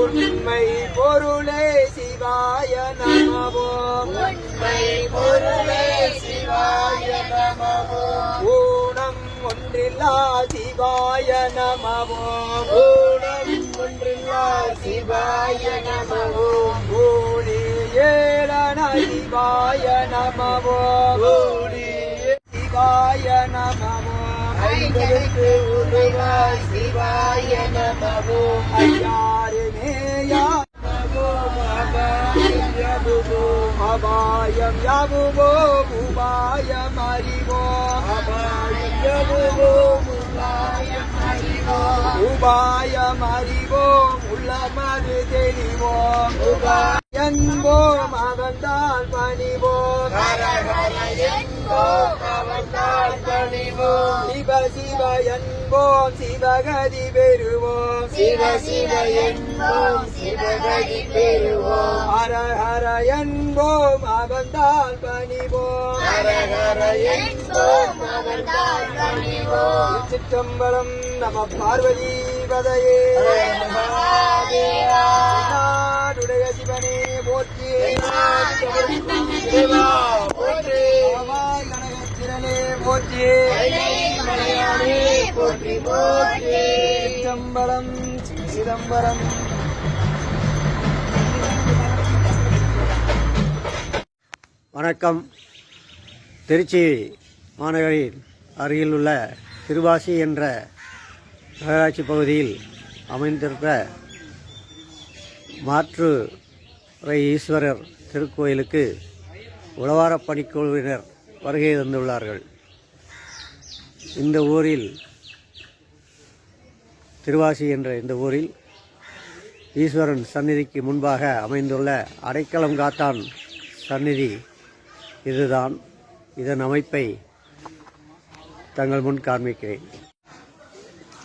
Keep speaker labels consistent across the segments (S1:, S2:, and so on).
S1: உண்மை பொருளே சிவாய நமவோம்.
S2: உண்மை பொருளே சிவாய நமவோம்.
S1: ஊனம் ஒன்றில்லா சிவாய நமவோம்.
S2: ஊனம் ஒன்றில்லா சிவாய நமவோம்.
S1: ஊழி ஏழன சிவாய நமவோம்.
S2: ஊழி
S1: சிவாய நமவோம்.
S2: ஐந்தெழுத்து உருவாய் சிவாய நமவோம்.
S1: ஐயாறு மேயா அபாயம் யாவுவோம் உபாயம் அறிவோம்.
S2: அபாயம் யமுவோம் உபாயம் அறிவோம்.
S1: உபாயம் அறிவோம் உள்ளமது தெளிவோம். என்போம் அவன்தான் பணிவோம்.
S2: ஹர ஹர என்போம் அவன்தான் பணிவோம்.
S1: சிவ சிவ என்போம் சிவகதி பெறுவோம்.
S2: சிவ சிவ என்போம் சிவகதி பெறுவோம்.
S1: ஹர ஹர என்போம் அவன்தான் பணிவோம்.
S2: ஹர ஹர என்போம் அவன்தான் பணிவோம்.
S1: சிற்றம்பலம் நம பார்வதி பதையே.
S2: மகாதேவா
S1: நாடுடைய சிவனே போற்றி.
S2: தேவா போற்றி.
S1: பவாய் கனகத்திரனே போற்றி.
S2: மலையானே போற்றி போற்றி.
S1: சிற்றம்பலம் சிதம்பரம். வணக்கம். திருச்சி மாநகரின் அருகில் உள்ள திருவாசி என்ற நகராட்சி பகுதியில் அமைந்திருக்கிற மாற்றுரை ஈஸ்வரர் திருக்கோயிலுக்கு உழவாரப் பணிக்குழுவினர் வருகை தந்துள்ளார்கள். இந்த ஊரில் திருவாசி என்ற இந்த ஊரில் ஈஸ்வரன் சந்நிதிக்கு முன்பாக அமைந்துள்ள அடைக்கலம் காத்தான் சந்நிதி இதுதான். இதன் அமைப்பை தங்கள் முன் காண்பிக்கிறேன்.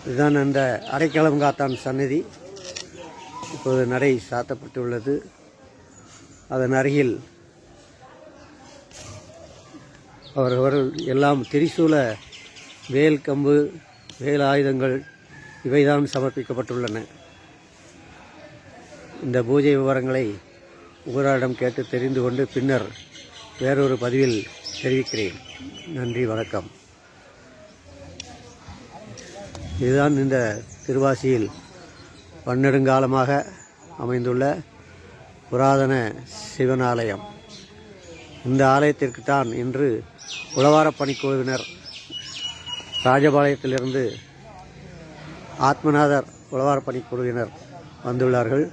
S1: இதுதான் அந்த அடைக்கலம் காத்தான் சந்நிதி. இப்போது நடை சாத்தப்பட்டுள்ளது. அதன் அருகில் அவர்கள் எல்லாம் திரிசூல வேல் கம்பு வேல் ஆயுதங்கள் இவைதான் சமர்ப்பிக்கப்பட்டுள்ளன. இந்த பூஜை விவரங்களை உங்களிடம் கேட்டு தெரிந்து கொண்டு பின்னர் வேறொரு பதிவில் தெரிவிக்கிறேன். நன்றி, வணக்கம். இதுதான் இந்த திருவாசியில் பன்னெடுங்காலமாக அமைந்துள்ள புராதன சிவன் ஆலயம். இந்த ஆலயத்திற்கு தான் இன்று உழவாரப் பணிக்குழுவினர் ராஜபாளையத்திலிருந்து ஆத்மநாதர் உழவாரப் பணிக்குழுவினர் வந்துள்ளார்கள்.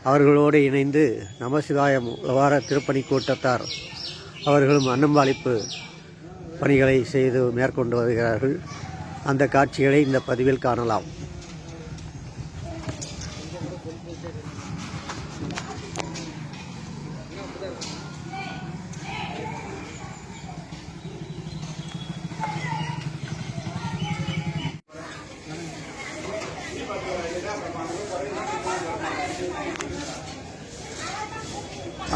S1: அவர்களோடு இணைந்து நமசிவாயம் உழவார திருப்பணி கூட்டத்தார் அவர்களும் அன்னம்பாளிப்பு பணிகளை செய்து மேற்கொண்டு வருகிறார்கள். அந்த காட்சிகளை இந்த பதிவில் காணலாம்.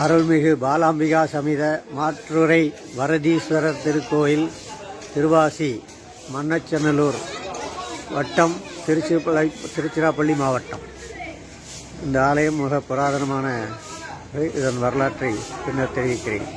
S1: அருள்மிகு பாலாம்பிகா சமேத மாற்றுரை வரதீஸ்வரர் திருக்கோயில், திருவாசி, மண்ணச்சநல்லூர் வட்டம், திருச்சிராப்பள்ளி மாவட்டம். இந்த ஆலயம் மிக புராதனமான இதன் வரலாற்றை பின்னர் தெரிவிக்கிறேன்.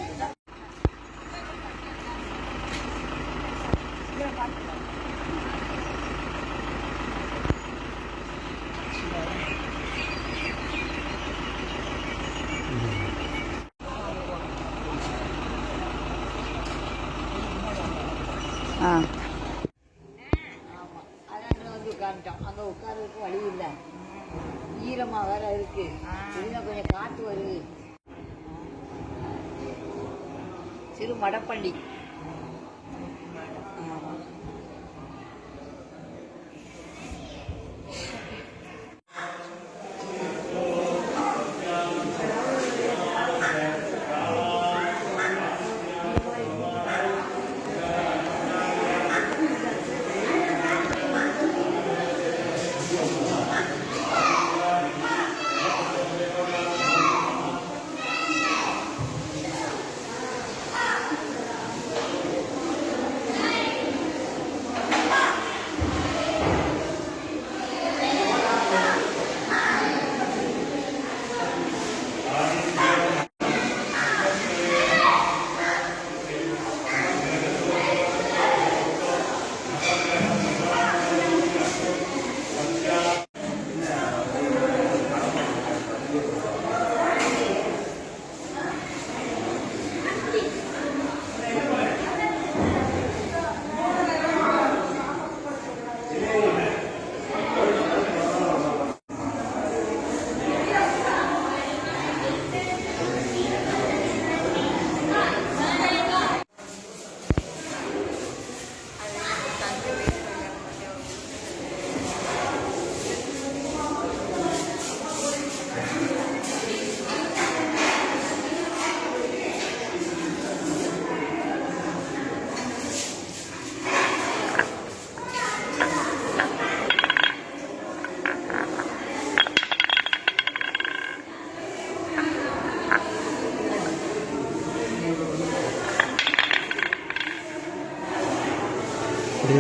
S2: அங்க உட்கார்றதுக்கு வழி இல்லை, ஈரமா வேற இருக்கு. இன்னும் கொஞ்சம் காற்று வருது. சிறு மடப்பள்ளி.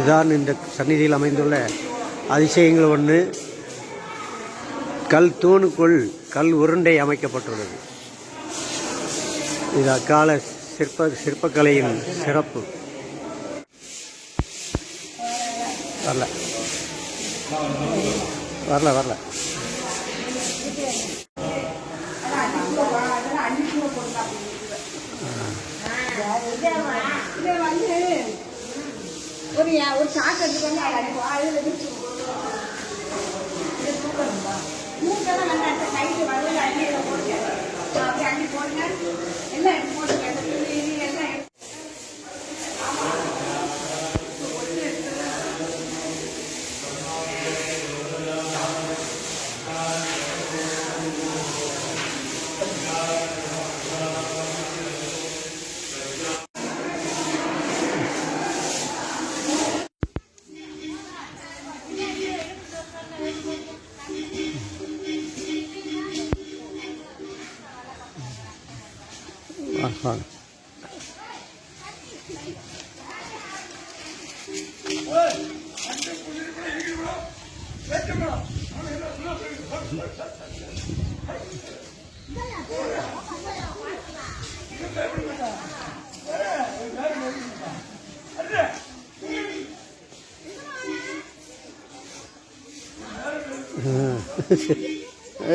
S1: இதுதான் இந்த சந்நிதியில் அமைந்துள்ள அதிசயங்கள் ஒன்று. கல் தூணுக்குள் கல் உருண்டை அமைக்கப்பட்டுள்ளது. இது அக்கால சிற்பக்கலையின் சிறப்பு. வரல வரல வரல
S2: ஒரு சாக்கு எடுத்துக்கோங்க. மூக்கெல்லாம் நல்லா கைட்டு வரல அள்ளியில போடுங்க. அப்படி அள்ளி போடுங்க. எல்லாம் எடுத்து போடுங்க. எல்லாம்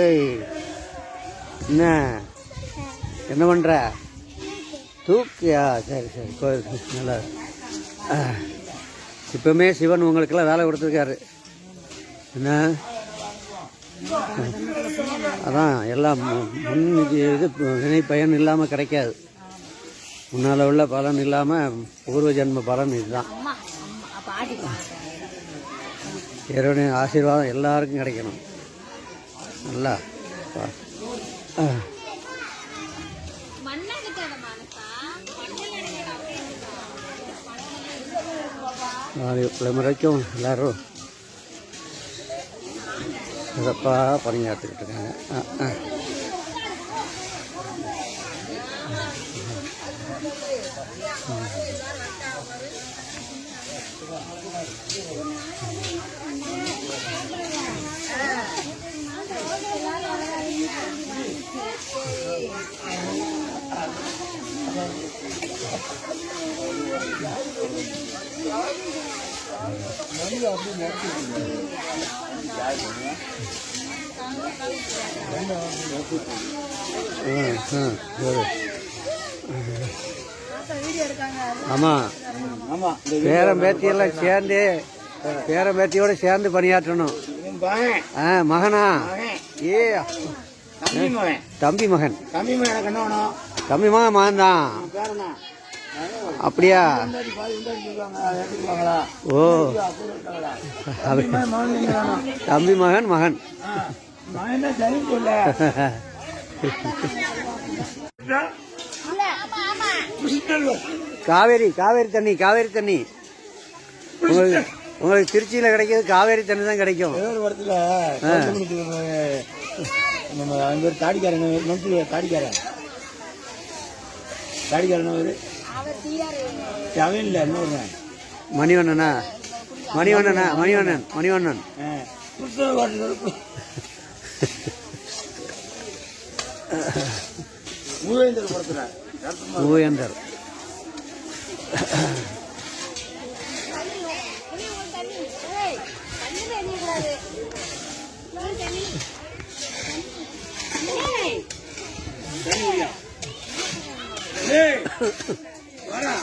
S1: ஏய், என்ன பண்ற? தூக்கியா? சரி சரி, கோயில் நல்லா. இப்பவுமே சிவன் உங்களுக்கெல்லாம் வேலை கொடுத்துருக்காரு. என்ன அதான் எல்லாம் முன் இது வினை பயன் இல்லாமல் கிடைக்காது. முன்னால் உள்ள பலன் இல்லாமல் பூர்வ ஜென்ம பலன் இதுதான். இறைவனின் ஆசீர்வாதம் எல்லாருக்கும் கிடைக்கணும். நல்லா வரைக்கும் எல்லாரும் சிறப்பாக பணியாற்றிக்கிட்டு இருக்காங்க. ஆமாம், பேரம் பேத்தியெல்லாம் சேர்ந்து பேரம் பேத்தியோட சேர்ந்து பணியாற்றணும். மகனா? ஏ தம்பி மகன். தம்பி மகன் மகன் தான். அப்படியா? ஓ, தம்பி மகன் மகன். காவேரி காவேரி தண்ணி காவேரி தண்ணி உங்களுக்கு திருச்சியில் கிடைக்கிறது காவேரி தண்ணி தான் கிடைக்கும். மணிவண்ணனா? மணிவண்ணனா? மணிவண்ணன் மணிவண்ணன் மூவேந்தர்.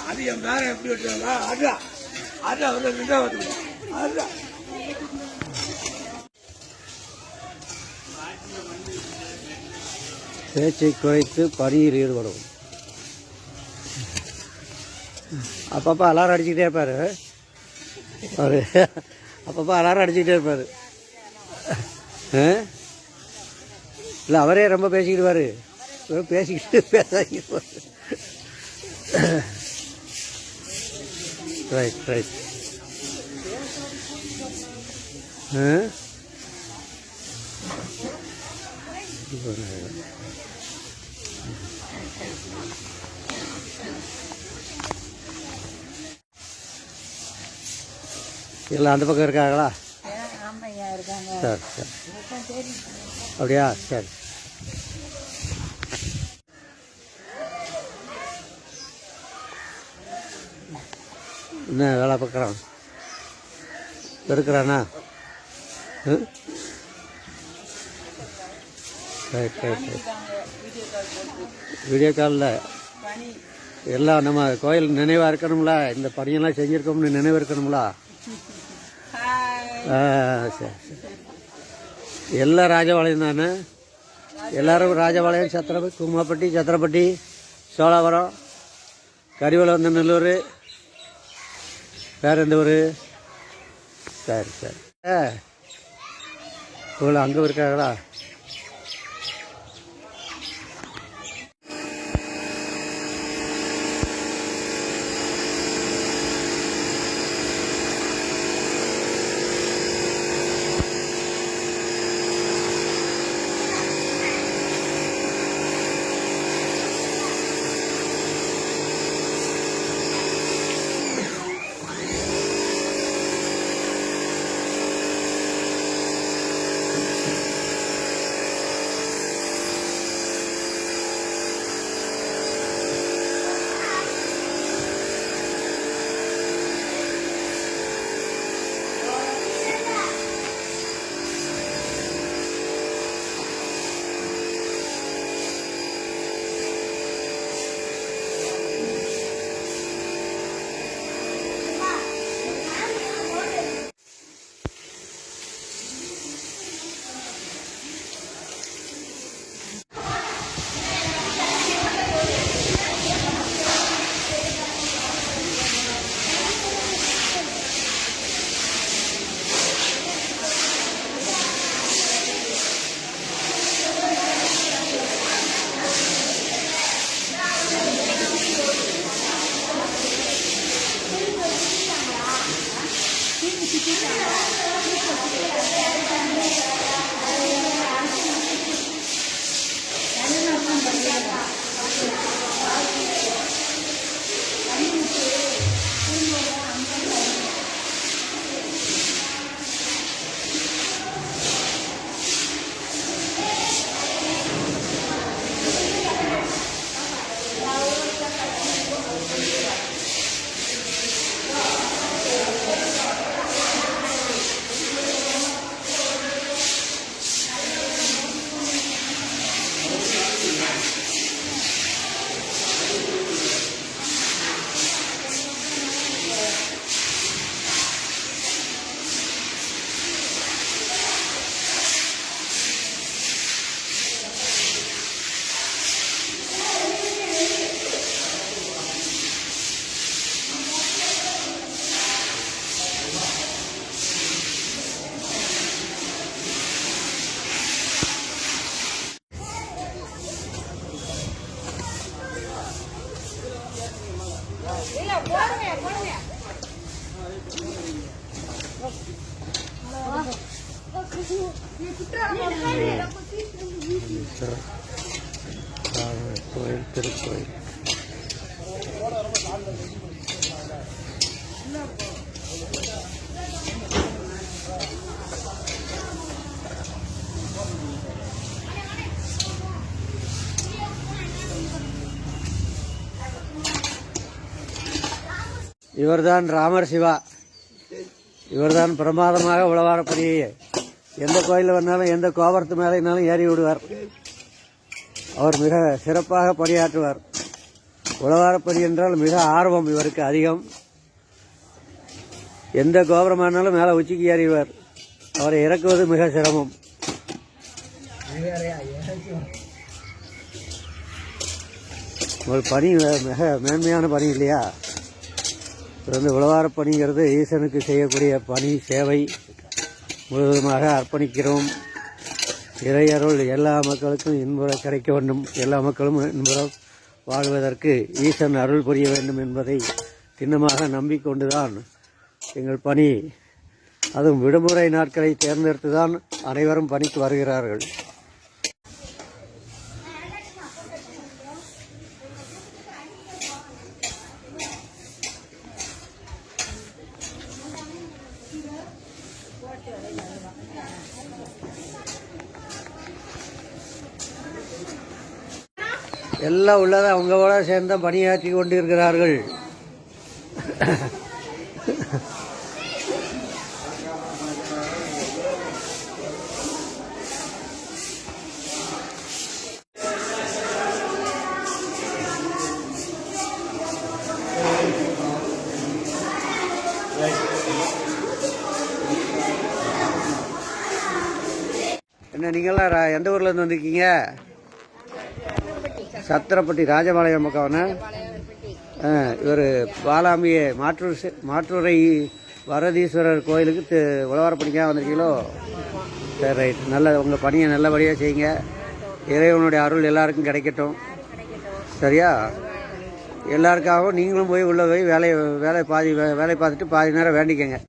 S3: அது என் பேர எப்படி வச்சுருக்கா?
S1: பேச்சை குறைத்து பணியில் ஈடுபடும். அப்பப்போ அலாரம் அடிச்சுக்கிட்டே இருப்பார். அவர் அப்பப்போ அலாரம் அடிச்சுக்கிட்டே இருப்பார். இல்லை, அவரே ரொம்ப பேசிக்கிடுவார். பேசிக்கிட்டு பேசாக்கிடுவார். Right right. எல்லாம் அந்த பக்கம் இருக்காங்களா?
S2: ஆமையா இருக்காங்க.
S1: சரி சரி. அப்படியா? சரி. என்ன வேலை பார்க்குறான்? இருக்கிறானா? Right right right. வீடியோ காலில் எல்லாம் நம்ம கோயில் நினைவாக இருக்கணும்ல, இந்த பணியெல்லாம் செஞ்சுருக்கோம்னு நினைவு இருக்கணும்ல. சரி சரி. எல்லாம் ராஜபாளையம் தானே? எல்லோரும் ராஜபாளையம், கும்மாப்பட்டி, சத்திரப்பட்டி, சோழாவரம், கரிவலவந்தநல்லூர், வேறு எந்த ஊர்? சரி சரி. இவ்வளோ அங்கே இருக்காங்களா? கோயில், திருக்கோயில். இவர்தான் ராமர் சிவா. இவர்தான் பிரமாதமாக உழவாரப்படி எந்த கோயிலில் வந்தாலும் எந்த கோபுரத்து மேலேனாலும் ஏறி விடுவார். அவர் மிக சிறப்பாக பணியாற்றுவார். உழவாரப்படி என்றால் மிக ஆர்வம் இவருக்கு அதிகம். எந்த கோபுரமானாலும் மேலே உச்சிக்கு ஏறிவார். அவரை இறக்குவது மிக சிரமம். ஒரு பணி மிக மேன்மையான பணி இல்லையா? இது வந்து உழவாரப்பணிங்கிறது ஈசனுக்கு செய்யக்கூடிய பணி, சேவை. முழுவதுமாக அர்ப்பணிக்கிறோம். இறையருள் எல்லா மக்களுக்கும் இன்புற கிடைக்க வேண்டும், எல்லா மக்களும் இன்புற வாழ்வதற்கு ஈசன் அருள் புரிய வேண்டும் என்பதை திண்ணமாக நம்பிக்கொண்டுதான் எங்கள் பணி. அதுவும் விடுமுறை நாட்களை தேர்ந்தெடுத்து தான் அனைவரும் பணிக்கு வருகிறார்கள். எல்லாம் உள்ளதை அவங்களோட சேர்ந்து பணியாற்றி கொண்டிருக்கிறார்கள். என்ன நீங்களாம் எந்த ஊர்லேருந்து வந்திருக்கீங்க? சத்திரப்பட்டி ராஜபாளையம் பக்கம்னா. இவர் பாலாம்பியை மாற்றுரை வரதீஸ்வரர் கோயிலுக்கு உழவாரப்பணிக்காக வந்திருக்கீங்களோ? சரி, ரைட். நல்ல உங்கள் பணியை நல்லபடியாக செய்யுங்க. இறைவனுடைய அருள் எல்லாருக்கும் கிடைக்கட்டும். சரியா? எல்லாருக்காகவும் நீங்களும் போய் உள்ள போய் வேலையை பார்த்துட்டு பாதி நேரம் வேண்டிக்கங்க.